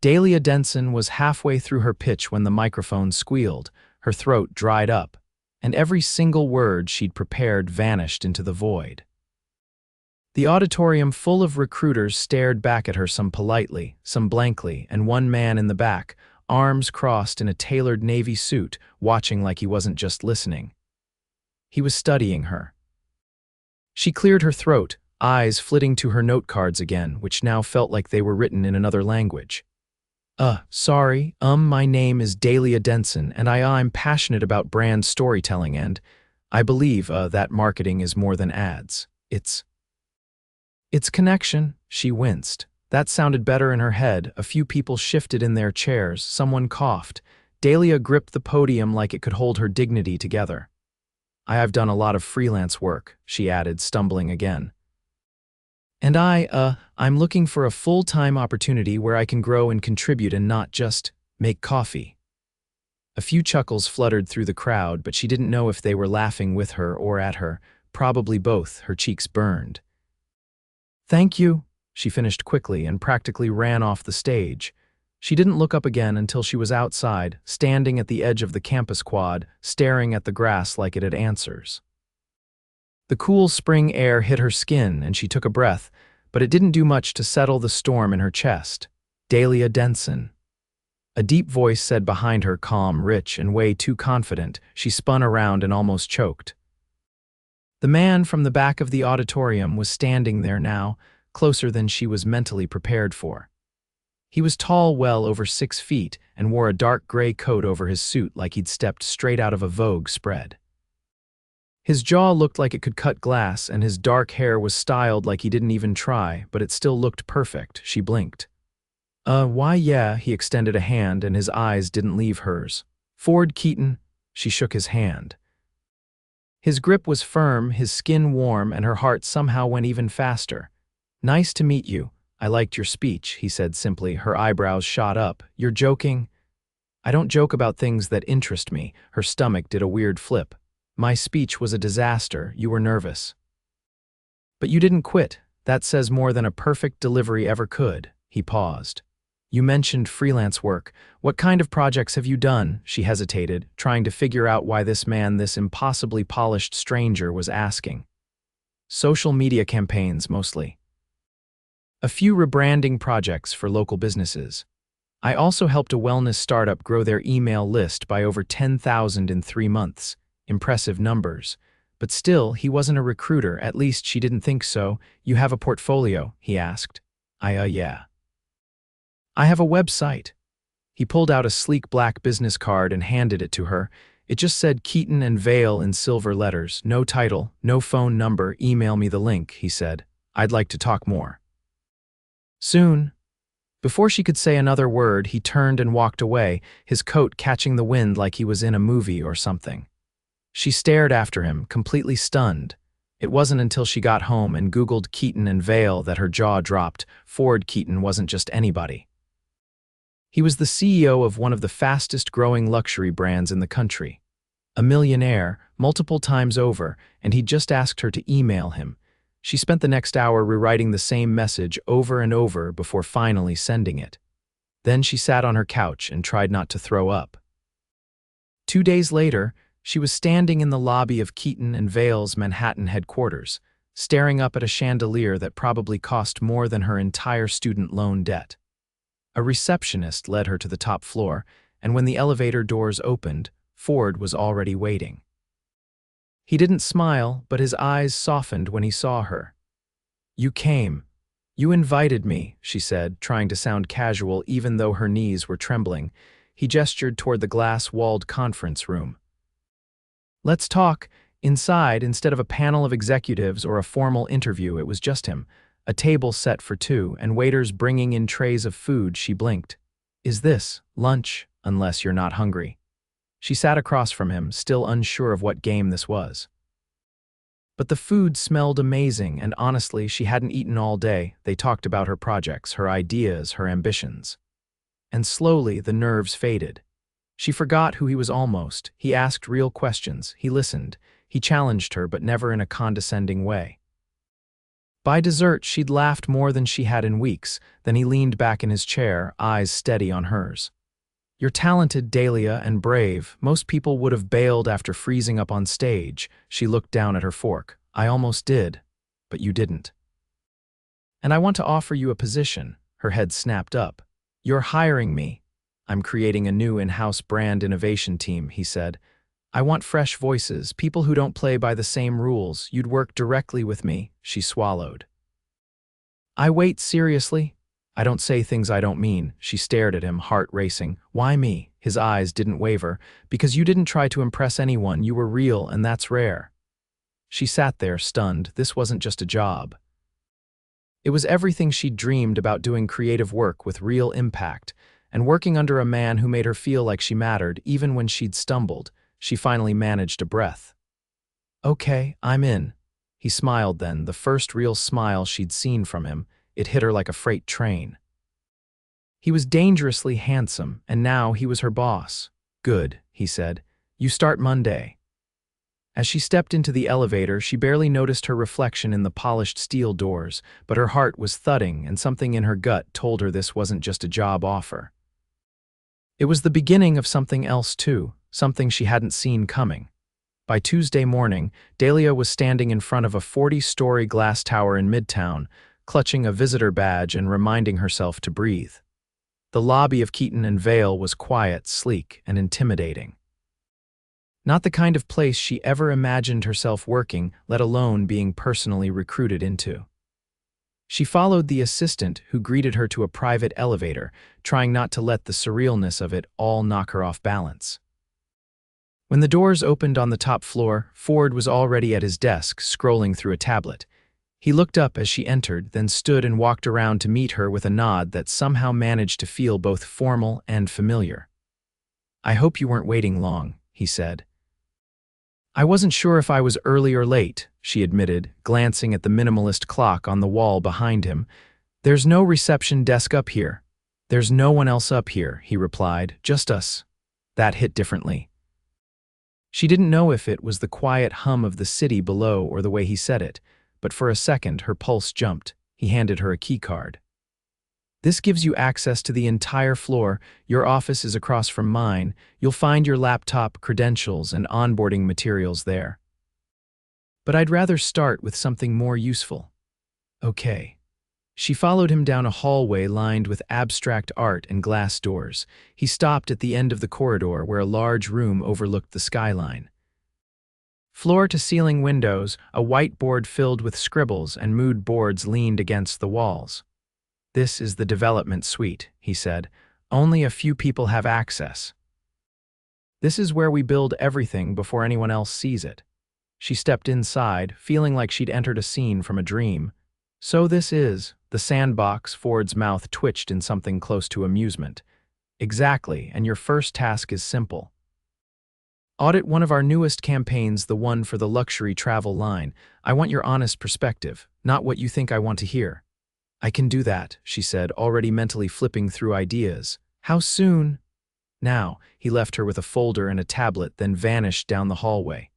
Dahlia Denson was halfway through her pitch when the microphone squealed, her throat dried up, and every single word she'd prepared vanished into the void. The auditorium full of recruiters stared back at her, some politely, some blankly, and one man in the back, arms crossed in a tailored navy suit, watching like he wasn't just listening. He was studying her. She cleared her throat, eyes flitting to her note cards again, which now felt like they were written in another language. Sorry, my name is Dahlia Denson, and I'm passionate about brand storytelling and I believe, that marketing is more than ads. It's connection, she winced. That sounded better in her head. A few people shifted in their chairs, someone coughed. Dahlia gripped the podium like it could hold her dignity together. I've done a lot of freelance work, she added, stumbling again. And I'm looking for a full-time opportunity where I can grow and contribute and not just make coffee. A few chuckles fluttered through the crowd, but she didn't know if they were laughing with her or at her. Probably both. Her cheeks burned. Thank you, she finished quickly and practically ran off the stage. She didn't look up again until she was outside, standing at the edge of the campus quad, staring at the grass like it had answers. The cool spring air hit her skin and she took a breath, but it didn't do much to settle the storm in her chest. Dahlia Denson. A deep voice said behind her, calm, rich, and way too confident. She spun around and almost choked. The man from the back of the auditorium was standing there now, closer than she was mentally prepared for. He was tall, well over 6 feet, and wore a dark gray coat over his suit like he'd stepped straight out of a Vogue spread. His jaw looked like it could cut glass, and his dark hair was styled like he didn't even try, but it still looked perfect. She blinked. Why yeah, he extended a hand and his eyes didn't leave hers. Ford Keaton, she shook his hand. His grip was firm, his skin warm, and her heart somehow went even faster. Nice to meet you. I liked your speech, he said simply, her eyebrows shot up. You're joking? I don't joke about things that interest me. Her stomach did a weird flip. My speech was a disaster. You were nervous. But you didn't quit. That says more than a perfect delivery ever could. He paused. You mentioned freelance work. What kind of projects have you done? She hesitated, trying to figure out why this man, this impossibly polished stranger, was asking. Social media campaigns, mostly. A few rebranding projects for local businesses. I also helped a wellness startup grow their email list by over 10,000 in 3 months. Impressive numbers. But still, he wasn't a recruiter, at least she didn't think so. You have a portfolio, he asked. Yeah. I have a website. He pulled out a sleek black business card and handed it to her. It just said Keaton and Vale in silver letters. No title, no phone number, email me the link, he said. I'd like to talk more. Soon. Before she could say another word, he turned and walked away, his coat catching the wind like he was in a movie or something. She stared after him, completely stunned. It wasn't until she got home and Googled Keaton and Vale that her jaw dropped. Ford Keaton wasn't just anybody. He was the CEO of one of the fastest-growing luxury brands in the country. A millionaire, multiple times over, and he'd just asked her to email him. She spent the next hour rewriting the same message over and over before finally sending it. Then she sat on her couch and tried not to throw up. 2 days later, she was standing in the lobby of Keaton and Vale's Manhattan headquarters, staring up at a chandelier that probably cost more than her entire student loan debt. A receptionist led her to the top floor, and when the elevator doors opened, Ford was already waiting. He didn't smile, but his eyes softened when he saw her. You came. You invited me, she said, trying to sound casual even though her knees were trembling. He gestured toward the glass-walled conference room. Let's talk. Inside, instead of a panel of executives or a formal interview, it was just him. A table set for 2, and waiters bringing in trays of food. She blinked. Is this lunch, unless you're not hungry? She sat across from him, still unsure of what game this was. But the food smelled amazing, and honestly, she hadn't eaten all day. They talked about her projects, her ideas, her ambitions. And slowly, the nerves faded. She forgot who he was almost. He asked real questions. He listened. He challenged her, but never in a condescending way. By dessert, she'd laughed more than she had in weeks. Then he leaned back in his chair, eyes steady on hers. "You're talented, Dahlia, and brave. Most people would have bailed after freezing up on stage." She looked down at her fork. "I almost did, but you didn't. And I want to offer you a position." Her head snapped up. "You're hiring me." "I'm creating a new in-house brand innovation team," he said. "I want fresh voices, people who don't play by the same rules. You'd work directly with me." She swallowed. "I wait, seriously? I don't say things I don't mean." She stared at him, heart racing. "Why me?" His eyes didn't waver. "Because you didn't try to impress anyone. You were real, and that's rare." She sat there, stunned. This wasn't just a job. It was everything she'd dreamed about, doing creative work with real impact, and working under a man who made her feel like she mattered, even when she'd stumbled. She finally managed a breath. "Okay, I'm in." He smiled then, the first real smile she'd seen from him. It hit her like a freight train. He was dangerously handsome, and now he was her boss. "Good," he said. "You start Monday." As she stepped into the elevator, she barely noticed her reflection in the polished steel doors, but her heart was thudding, and something in her gut told her this wasn't just a job offer. It was the beginning of something else too, something she hadn't seen coming. By Tuesday morning, Dahlia was standing in front of a 40-story glass tower in Midtown, clutching a visitor badge and reminding herself to breathe. The lobby of Keaton and Vale was quiet, sleek, and intimidating. Not the kind of place she ever imagined herself working, let alone being personally recruited into. She followed the assistant, who greeted her to a private elevator, trying not to let the surrealness of it all knock her off balance. When the doors opened on the top floor, Ford was already at his desk, scrolling through a tablet. He looked up as she entered, then stood and walked around to meet her with a nod that somehow managed to feel both formal and familiar. "I hope you weren't waiting long," he said. "I wasn't sure if I was early or late," she admitted, glancing at the minimalist clock on the wall behind him. "There's no reception desk up here." "There's no one else up here," he replied, "just us." That hit differently. She didn't know if it was the quiet hum of the city below or the way he said it, but for a second her pulse jumped. He handed her a keycard. "This gives you access to the entire floor. Your office is across from mine. You'll find your laptop, credentials, and onboarding materials there. But I'd rather start with something more useful." "Okay." She followed him down a hallway lined with abstract art and glass doors. He stopped at the end of the corridor where a large room overlooked the skyline. Floor-to-ceiling windows, a whiteboard filled with scribbles and mood boards leaned against the walls. "This is the development suite," he said. "Only a few people have access. This is where we build everything before anyone else sees it." She stepped inside, feeling like she'd entered a scene from a dream. "So this is the sandbox." Ford's mouth twitched in something close to amusement. "Exactly, and your first task is simple. Audit one of our newest campaigns, the one for the luxury travel line. I want your honest perspective, not what you think I want to hear." "I can do that," she said, already mentally flipping through ideas. "How soon?" "Now." He left her with a folder and a tablet, then vanished down the hallway.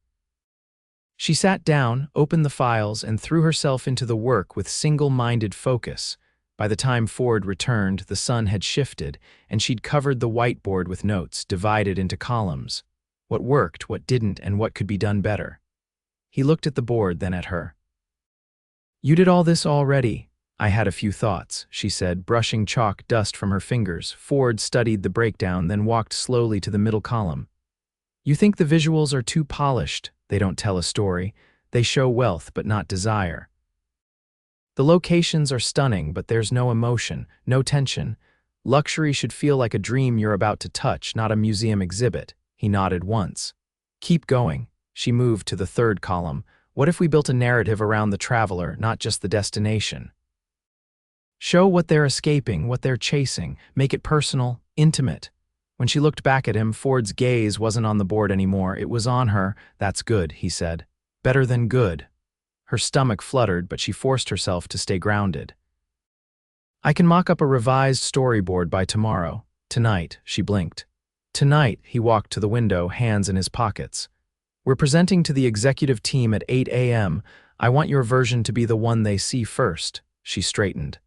She sat down, opened the files, and threw herself into the work with single-minded focus. By the time Ford returned, the sun had shifted, and she'd covered the whiteboard with notes, divided into columns. What worked, what didn't, and what could be done better. He looked at the board, then at her. "You did all this already." "I had a few thoughts," she said, brushing chalk dust from her fingers. Ford studied the breakdown, then walked slowly to the middle column. "You think the visuals are too polished. They don't tell a story. They show wealth, but not desire. The locations are stunning, but there's no emotion, no tension. Luxury should feel like a dream you're about to touch, not a museum exhibit." He nodded once. "Keep going." She moved to the third column. "What if we built a narrative around the traveler, not just the destination? Show what they're escaping, what they're chasing. Make it personal, intimate." When she looked back at him, Ford's gaze wasn't on the board anymore. It was on her. "That's good," he said. "Better than good." Her stomach fluttered, but she forced herself to stay grounded. "I can mock up a revised storyboard by tomorrow." "Tonight," she blinked. "Tonight," he walked to the window, hands in his pockets. "We're presenting to the executive team at 8 a.m. I want your version to be the one they see first. She straightened.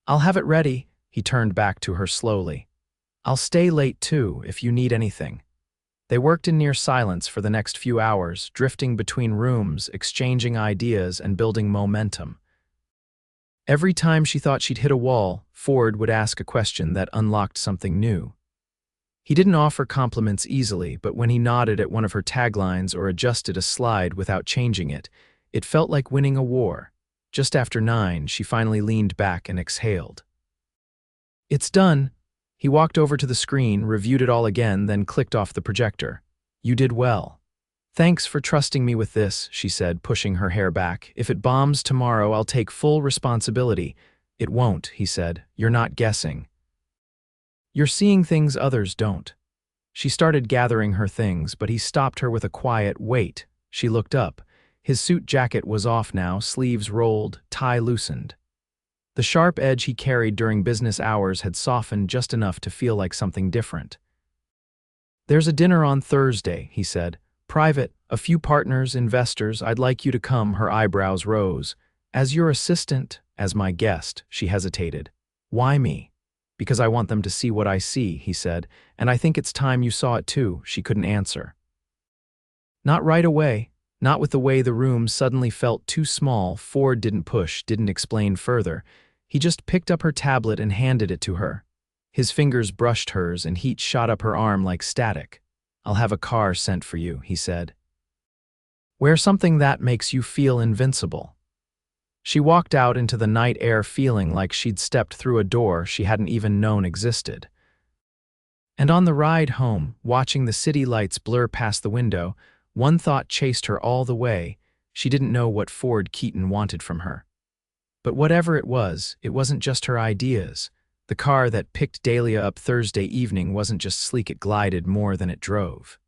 I'll have it ready, he turned back to her slowly. I'll stay late too, if you need anything. They worked in near silence for the next few hours, drifting between rooms, exchanging ideas, and building momentum. Every time she thought she'd hit a wall, Ford would ask a question that unlocked something new. He didn't offer compliments easily, but when he nodded at one of her taglines or adjusted a slide without changing it, it felt like winning a war. Just after 9, she finally leaned back and exhaled. It's done. He walked over to the screen, reviewed it all again, then clicked off the projector. You did well. Thanks for trusting me with this, she said, pushing her hair back. If it bombs tomorrow, I'll take full responsibility. It won't, he said. You're not guessing. You're seeing things others don't. She started gathering her things, but he stopped her with a quiet wait. She looked up. His suit jacket was off now, sleeves rolled, tie loosened. The sharp edge he carried during business hours had softened just enough to feel like something different. There's a dinner on Thursday, he said. Private, a few partners, investors, I'd like you to come. Her eyebrows rose. As your assistant, as my guest, she hesitated. Why me? Because I want them to see what I see, he said, and I think it's time you saw it too. She couldn't answer. Not right away. Not with the way the room suddenly felt too small. Ford didn't push, didn't explain further. He just picked up her tablet and handed it to her. His fingers brushed hers and heat shot up her arm like static. I'll have a car sent for you, he said. Wear something that makes you feel invincible. She walked out into the night air feeling like she'd stepped through a door she hadn't even known existed. And on the ride home, watching the city lights blur past the window, one thought chased her all the way. She didn't know what Ford Keaton wanted from her. But whatever it wasn't just her ideas. The car that picked Dahlia up Thursday evening wasn't just sleek, it glided more than it drove.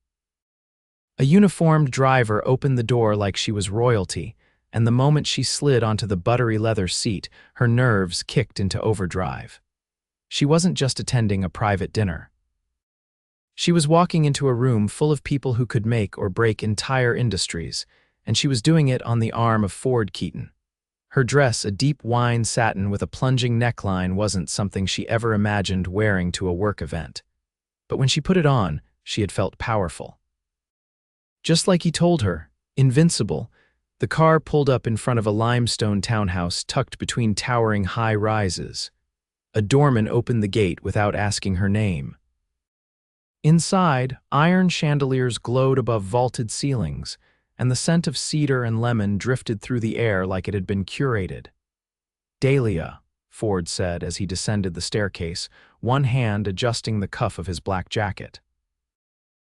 A uniformed driver opened the door like she was royalty, and the moment she slid onto the buttery leather seat, her nerves kicked into overdrive. She wasn't just attending a private dinner. She was walking into a room full of people who could make or break entire industries, and she was doing it on the arm of Ford Keaton. Her dress, a deep wine satin with a plunging neckline, wasn't something she ever imagined wearing to a work event. But when she put it on, she had felt powerful. Just like he told her, invincible. The car pulled up in front of a limestone townhouse tucked between towering high rises. A doorman opened the gate without asking her name. Inside, iron chandeliers glowed above vaulted ceilings, and the scent of cedar and lemon drifted through the air like it had been curated. Dahlia, Ford said as he descended the staircase, one hand adjusting the cuff of his black jacket.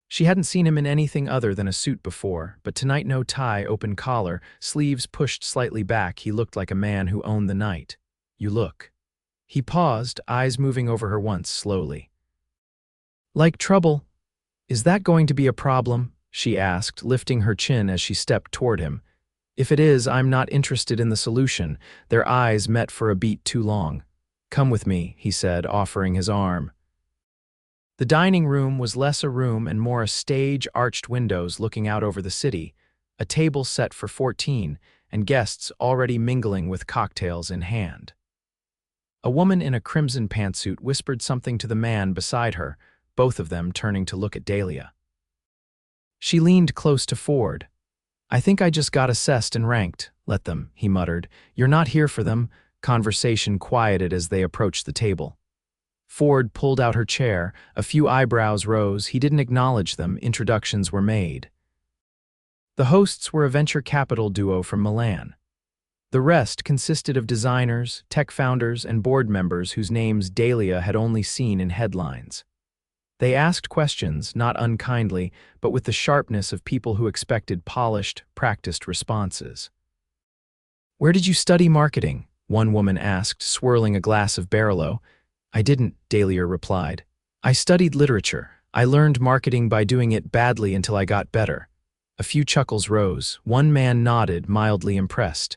She hadn't seen him in anything other than a suit before, but tonight no tie, open collar, sleeves pushed slightly back, he looked like a man who owned the night. You look. He paused, eyes moving over her once, slowly. Like trouble. Is that going to be a problem? She asked, lifting her chin as she stepped toward him. If it is, I'm not interested in the solution. Their eyes met for a beat too long. Come with me, he said, offering his arm. The dining room was less a room and more a stage, arched windows looking out over the city, a table set for 14, and guests already mingling with cocktails in hand. A woman in a crimson pantsuit whispered something to the man beside her, both of them turning to look at Dahlia. She leaned close to Ford. I think I just got assessed and ranked. Let them, he muttered. You're not here for them. Conversation quieted as they approached the table. Ford pulled out her chair. A few eyebrows rose. He didn't acknowledge them. Introductions were made. The hosts were a venture capital duo from Milan. The rest consisted of designers, tech founders, and board members whose names Dahlia had only seen in headlines. They asked questions, not unkindly, but with the sharpness of people who expected polished, practiced responses. Where did you study marketing? One woman asked, swirling a glass of Barolo. I didn't, Dahlia replied. I studied literature. I learned marketing by doing it badly until I got better. A few chuckles rose. One man nodded, mildly impressed.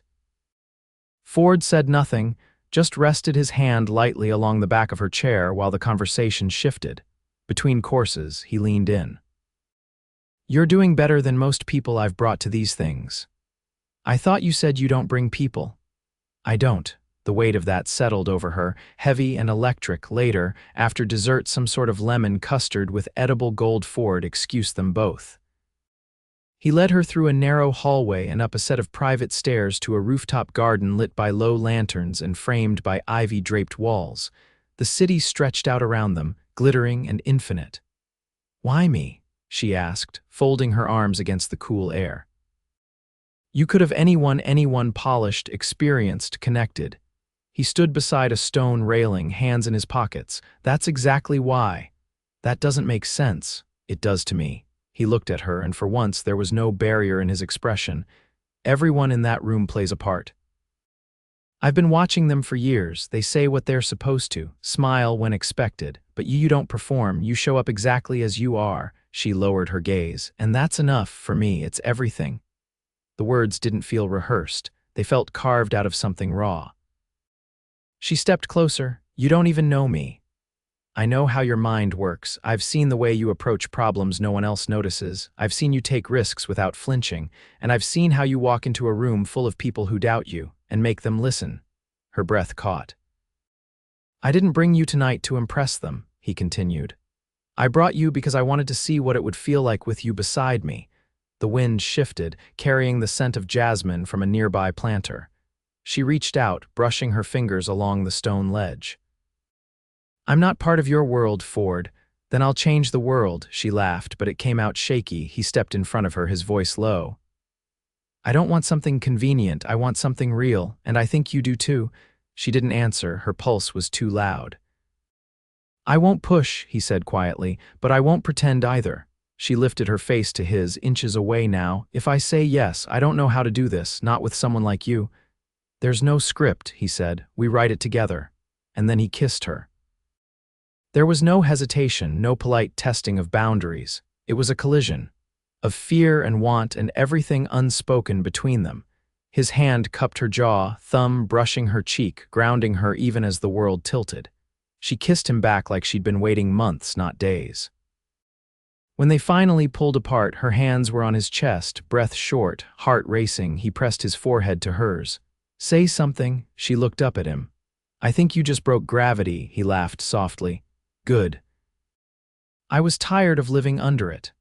Ford said nothing, just rested his hand lightly along the back of her chair while the conversation shifted. Between courses, he leaned in. You're doing better than most people I've brought to these things. I thought you said you don't bring people. I don't. The weight of that settled over her, heavy and electric. Later, after dessert, some sort of lemon custard with edible gold Ford excused them both. He led her through a narrow hallway and up a set of private stairs to a rooftop garden lit by low lanterns and framed by ivy-draped walls. The city stretched out around them, glittering and infinite. "Why me?" she asked, folding her arms against the cool air. "You could have anyone polished, experienced, connected." He stood beside a stone railing, hands in his pockets. "That's exactly why." "That doesn't make sense." "It does to me." He looked at her, and for once there was no barrier in his expression. "Everyone in that room plays a part. I've been watching them for years. They say what they're supposed to, smile when expected, but you don't perform, you show up exactly as you are." She lowered her gaze. "And that's enough for me, it's everything." The words didn't feel rehearsed. They felt carved out of something raw. She stepped closer. "You don't even know me. I know how your mind works. I've seen the way you approach problems no one else notices. I've seen you take risks without flinching, and I've seen how you walk into a room full of people who doubt you and make them listen." Her breath caught. "I didn't bring you tonight to impress them," he continued. "I brought you because I wanted to see what it would feel like with you beside me." The wind shifted, carrying the scent of jasmine from a nearby planter. She reached out, brushing her fingers along the stone ledge. "I'm not part of your world, Ford. Then I'll change the world," she laughed, but it came out shaky. He stepped in front of her, his voice low. "I don't want something convenient, I want something real, and I think you do too." She didn't answer, her pulse was too loud. "I won't push," he said quietly, "but I won't pretend either." She lifted her face to his, inches away now. "If I say yes, I don't know how to do this, not with someone like you." "There's no script," he said. "We write it together." And then he kissed her. There was no hesitation, no polite testing of boundaries. It was a collision of fear and want and everything unspoken between them. His hand cupped her jaw, thumb brushing her cheek, grounding her even as the world tilted. She kissed him back like she'd been waiting months, not days. When they finally pulled apart, her hands were on his chest, breath short, heart racing. He pressed his forehead to hers. "Say something." She looked up at him. "I think you just broke gravity," he laughed softly. "Good. I was tired of living under it."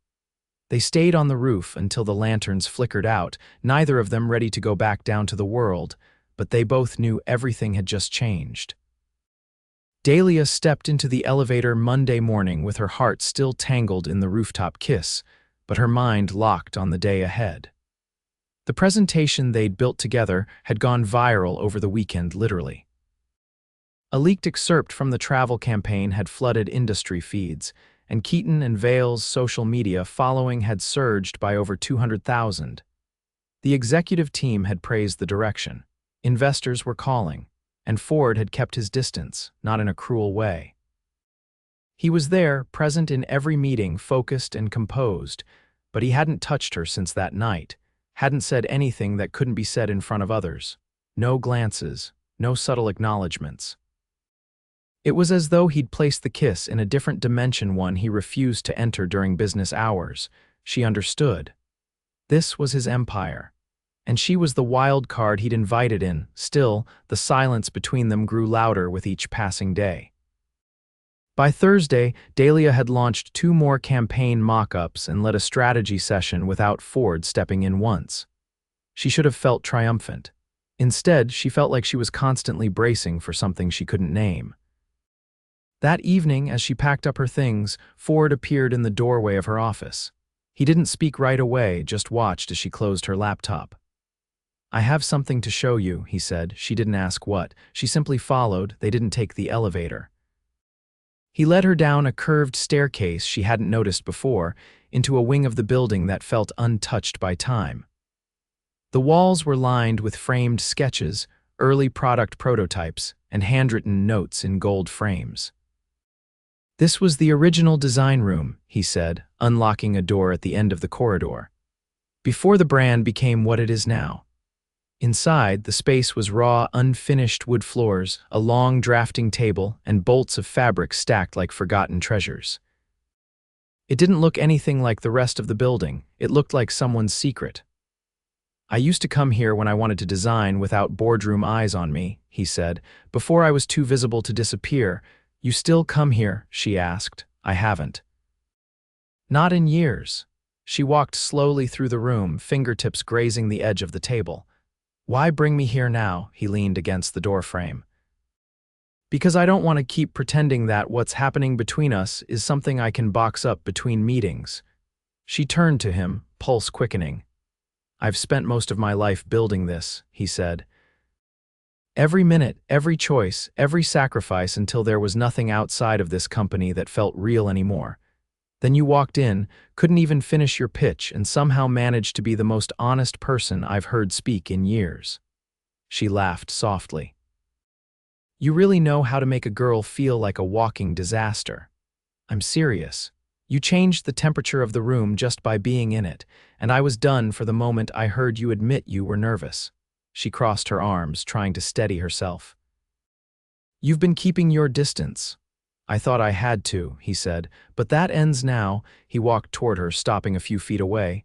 They stayed on the roof until the lanterns flickered out, neither of them ready to go back down to the world, but they both knew everything had just changed. Dahlia stepped into the elevator Monday morning with her heart still tangled in the rooftop kiss, but her mind locked on the day ahead. The presentation they'd built together had gone viral over the weekend, literally. A leaked excerpt from the travel campaign had flooded industry feeds, and Keaton and Vale's social media following had surged by over 200,000. The executive team had praised the direction. Investors were calling, and Ford had kept his distance, not in a cruel way. He was there, present in every meeting, focused and composed, but he hadn't touched her since that night, hadn't said anything that couldn't be said in front of others. No glances, no subtle acknowledgments. It was as though he'd placed the kiss in a different dimension, one he refused to enter during business hours. She understood. This was his empire, and she was the wild card he'd invited in. Still, the silence between them grew louder with each passing day. By Thursday, Dahlia had launched 2 more campaign mock-ups and led a strategy session without Ford stepping in once. She should have felt triumphant. Instead, she felt like she was constantly bracing for something she couldn't name. That evening, as she packed up her things, Ford appeared in the doorway of her office. He didn't speak right away, just watched as she closed her laptop. "I have something to show you," he said. She didn't ask what. She simply followed. They didn't take the elevator. He led her down a curved staircase she hadn't noticed before, into a wing of the building that felt untouched by time. The walls were lined with framed sketches, early product prototypes, and handwritten notes in gold frames. "This was the original design room," he said, unlocking a door at the end of the corridor, "before the brand became what it is now." Inside, the space was raw, unfinished wood floors, a long drafting table, and bolts of fabric stacked like forgotten treasures. It didn't look anything like the rest of the building. It looked like someone's secret. I used to come here when I wanted to design without boardroom eyes on me, he said, before I was too visible to disappear. You still come here? She asked. I haven't. Not in years. She walked slowly through the room, fingertips grazing the edge of the table. Why bring me here now? He leaned against the doorframe. Because I don't want to keep pretending that what's happening between us is something I can box up between meetings. She turned to him, pulse quickening. I've spent most of my life building this, he said. Every minute, every choice, every sacrifice until there was nothing outside of this company that felt real anymore. Then you walked in, couldn't even finish your pitch, and somehow managed to be the most honest person I've heard speak in years. She laughed softly. You really know how to make a girl feel like a walking disaster. I'm serious. You changed the temperature of the room just by being in it, and I was done for the moment I heard you admit you were nervous. She crossed her arms, trying to steady herself. You've been keeping your distance. I thought I had to, he said, but that ends now. He walked toward her, stopping a few feet away.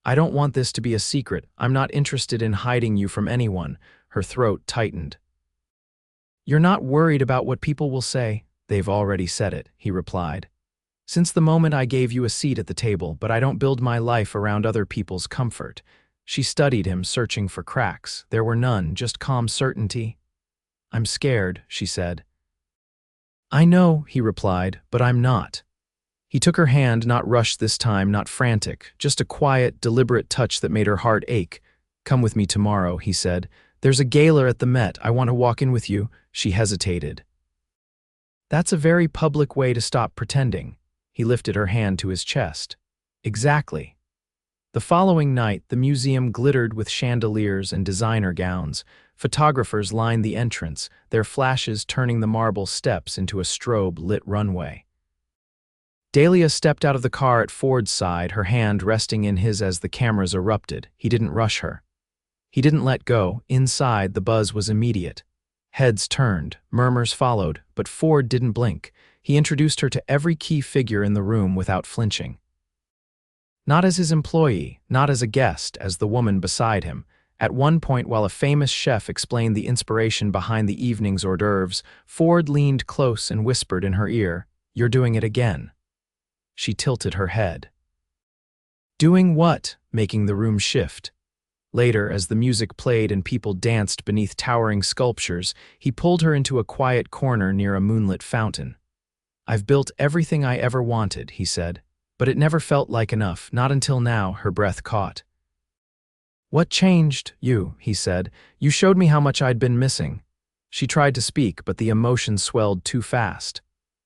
I don't want this to be a secret. I'm not interested in hiding you from anyone. Her throat tightened. You're not worried about what people will say. They've already said it, he replied. Since the moment I gave you a seat at the table, but I don't build my life around other people's comfort. She studied him, searching for cracks. There were none, just calm certainty. I'm scared, she said. I know, he replied, but I'm not. He took her hand, not rushed this time, not frantic, just a quiet, deliberate touch that made her heart ache. Come with me tomorrow, he said. There's a gala at the Met. I want to walk in with you. She hesitated. That's a very public way to stop pretending. He lifted her hand to his chest. Exactly. The following night, the museum glittered with chandeliers and designer gowns. Photographers lined the entrance, their flashes turning the marble steps into a strobe-lit runway. Dahlia stepped out of the car at Ford's side, her hand resting in his as the cameras erupted. He didn't rush her. He didn't let go. Inside, the buzz was immediate. Heads turned, murmurs followed, but Ford didn't blink. He introduced her to every key figure in the room without flinching. Not as his employee, not as a guest, as the woman beside him. At one point, while a famous chef explained the inspiration behind the evening's hors d'oeuvres, Ford leaned close and whispered in her ear, "You're doing it again." She tilted her head. Doing what? Making the room shift. Later, as the music played and people danced beneath towering sculptures, he pulled her into a quiet corner near a moonlit fountain. I've built everything I ever wanted, he said, but it never felt like enough, not until now. Her breath caught. What changed? You, he said. You showed me how much I'd been missing. She tried to speak, but the emotion swelled too fast.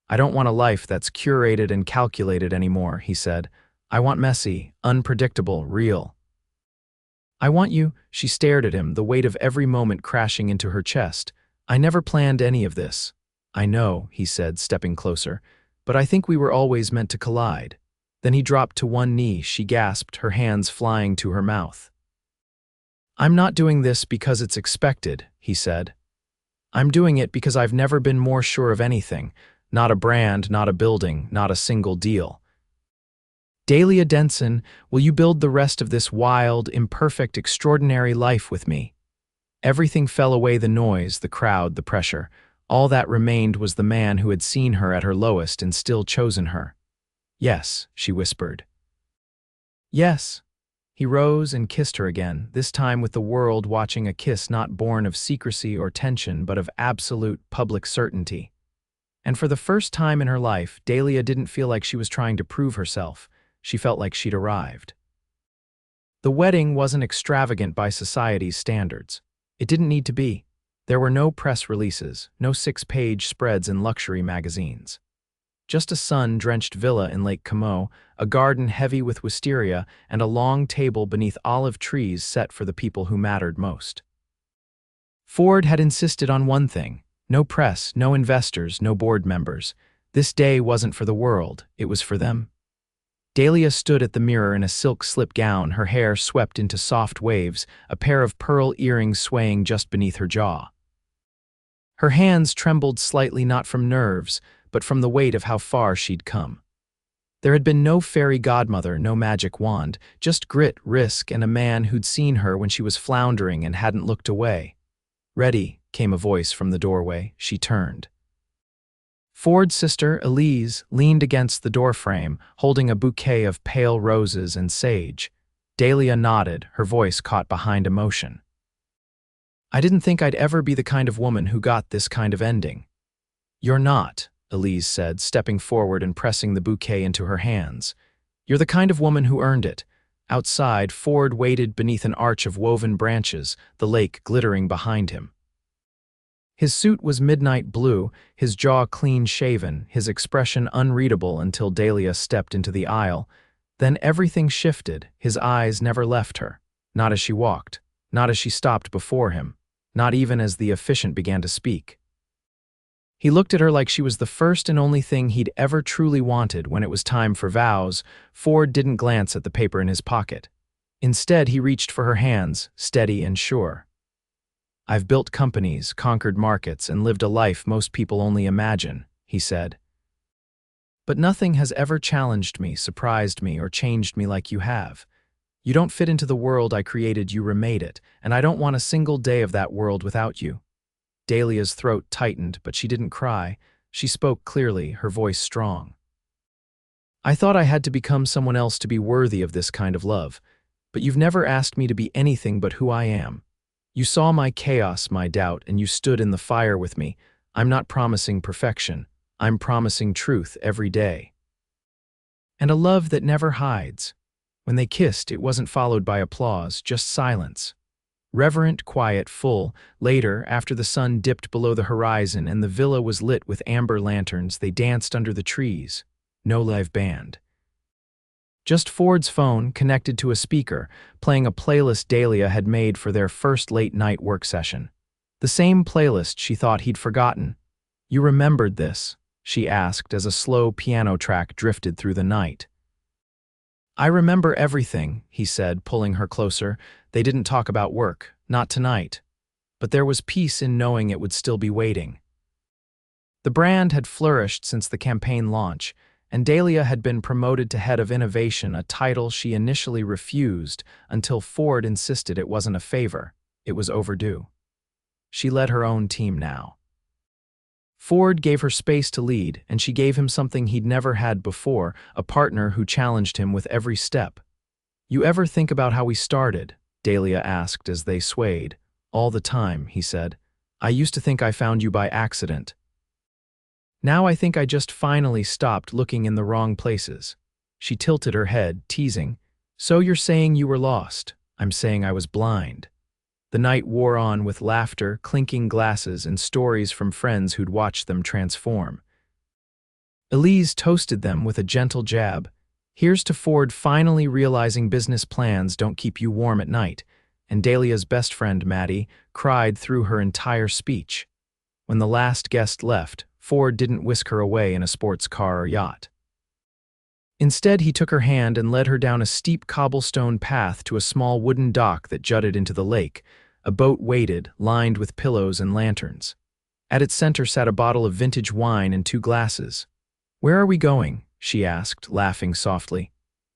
I don't want a life that's curated and calculated anymore, he said. I want messy, unpredictable, real. I want you. She stared at him, the weight of every moment crashing into her chest. I never planned any of this. I know, he said, stepping closer, but I think we were always meant to collide. Then he dropped to one knee. She gasped, her hands flying to her mouth. I'm not doing this because it's expected, he said. I'm doing it because I've never been more sure of anything. Not a brand, not a building, not a single deal. Dahlia Denson, will you build the rest of this wild, imperfect, extraordinary life with me? Everything fell away, the noise, the crowd, the pressure. All that remained was the man who had seen her at her lowest and still chosen her. Yes, she whispered. Yes. He rose and kissed her again, this time with the world watching, a kiss not born of secrecy or tension, but of absolute public certainty. And for the first time in her life, Dahlia didn't feel like she was trying to prove herself. She felt like she'd arrived. The wedding wasn't extravagant by society's standards. It didn't need to be. There were no press releases, no 6-page spreads in luxury magazines. Just a sun-drenched villa in Lake Como, a garden heavy with wisteria, and a long table beneath olive trees set for the people who mattered most. Ford had insisted on one thing: no press, no investors, no board members. This day wasn't for the world, it was for them. Dahlia stood at the mirror in a silk slip gown, her hair swept into soft waves, a pair of pearl earrings swaying just beneath her jaw. Her hands trembled slightly, not from nerves, but from the weight of how far she'd come. There had been no fairy godmother, no magic wand, just grit, risk, and a man who'd seen her when she was floundering and hadn't looked away. "Ready," came a voice from the doorway. She turned. Ford's sister, Elise, leaned against the doorframe, holding a bouquet of pale roses and sage. Dahlia nodded, her voice caught behind emotion. "I didn't think I'd ever be the kind of woman who got this kind of ending." "You're not," Elise said, stepping forward and pressing the bouquet into her hands. "You're the kind of woman who earned it." Outside, Ford waited beneath an arch of woven branches, the lake glittering behind him. His suit was midnight blue, his jaw clean-shaven, his expression unreadable until Dahlia stepped into the aisle. Then everything shifted, his eyes never left her. Not as she walked, not as she stopped before him, not even as the officiant began to speak. He looked at her like she was the first and only thing he'd ever truly wanted. When it was time for vows, Ford didn't glance at the paper in his pocket. Instead, he reached for her hands, steady and sure. "I've built companies, conquered markets, and lived a life most people only imagine," he said. "But nothing has ever challenged me, surprised me, or changed me like you have. You don't fit into the world I created, you remade it, and I don't want a single day of that world without you." Dahlia's throat tightened, but she didn't cry. She spoke clearly, her voice strong. "I thought I had to become someone else to be worthy of this kind of love, but you've never asked me to be anything but who I am. You saw my chaos, my doubt, and you stood in the fire with me. I'm not promising perfection. I'm promising truth every day. And a love that never hides." When they kissed, it wasn't followed by applause, just silence. Reverent, quiet, full. Later, after the sun dipped below the horizon and the villa was lit with amber lanterns, they danced under the trees. No live band. Just Ford's phone, connected to a speaker, playing a playlist Dahlia had made for their first late-night work session. The same playlist she thought he'd forgotten. "You remembered this?" she asked as a slow piano track drifted through the night. "I remember everything," he said, pulling her closer. They didn't talk about work, not tonight. But there was peace in knowing it would still be waiting. The brand had flourished since the campaign launch, and Dahlia had been promoted to head of innovation, a title she initially refused until Ford insisted it wasn't a favor, it was overdue. She led her own team now. Ford gave her space to lead, and she gave him something he'd never had before, a partner who challenged him with every step. "You ever think about how we started?" Dahlia asked as they swayed. "All the time," he said. "I used to think I found you by accident. Now I think I just finally stopped looking in the wrong places." She tilted her head, teasing. "So you're saying you were lost. I'm saying I was blind." The night wore on with laughter, clinking glasses, and stories from friends who'd watched them transform. Elise toasted them with a gentle jab. "Here's to Ford finally realizing business plans don't keep you warm at night." And Dahlia's best friend, Maddie, cried through her entire speech. When the last guest left, Ford didn't whisk her away in a sports car or yacht. Instead, he took her hand and led her down a steep cobblestone path to a small wooden dock that jutted into the lake. A boat waited, lined with pillows and lanterns. At its center sat a bottle of vintage wine and 2 glasses. "Where are we going?" she asked, laughing softly.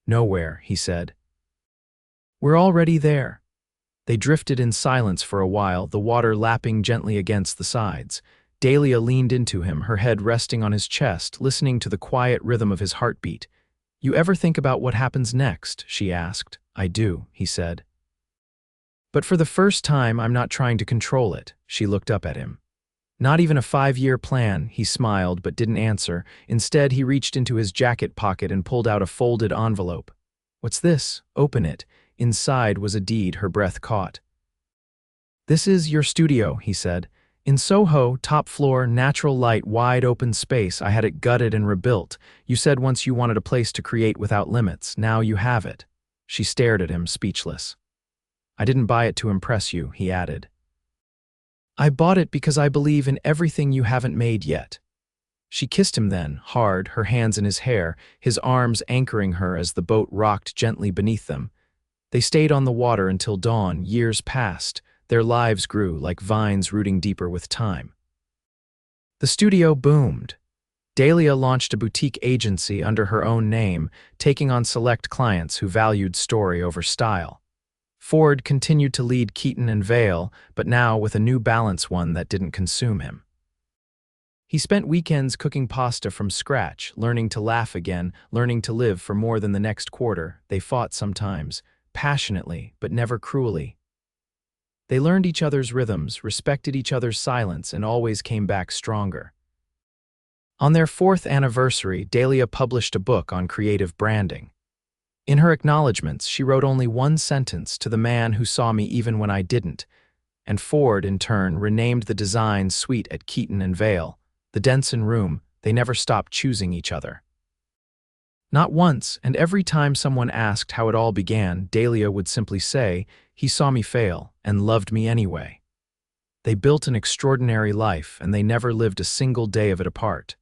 "Nowhere," he said. "We're already there." They drifted in silence for a while, the water lapping gently against the sides. Dahlia leaned into him, her head resting on his chest, listening to the quiet rhythm of his heartbeat. "You ever think about what happens next?" she asked. "I do," he said. "But for the first time, I'm not trying to control it." She looked up at him. "Not even a 5-year plan," he smiled but didn't answer. Instead, he reached into his jacket pocket and pulled out a folded envelope. "What's this?" "Open it." Inside was a deed her breath caught. "This is your studio," he said. "In Soho, top floor, natural light, wide open space. I had it gutted and rebuilt. You said once you wanted a place to create without limits. Now you have it." She stared at him, speechless. "I didn't buy it to impress you," he added. "I bought it because I believe in everything you haven't made yet." She kissed him then, hard, her hands in his hair, his arms anchoring her as the boat rocked gently beneath them. They stayed on the water until dawn. Years passed. Their lives grew like vines rooting deeper with time. The studio boomed. Dahlia launched a boutique agency under her own name, taking on select clients who valued story over style. Ford continued to lead Keaton and Vale, but now with a new balance, one that didn't consume him. He spent weekends cooking pasta from scratch, learning to laugh again, learning to live for more than the next quarter. They fought sometimes, passionately, but never cruelly. They learned each other's rhythms, respected each other's silence, and always came back stronger. On their 4th anniversary, Dahlia published a book on creative branding. In her acknowledgments, she wrote only one sentence: "To the man who saw me even when I didn't," and Ford, in turn, renamed the design suite at Keaton and Vale, the Denson room. They never stopped choosing each other. Not once, and every time someone asked how it all began, Dahlia would simply say, "He saw me fail and loved me anyway." They built an extraordinary life, and they never lived a single day of it apart.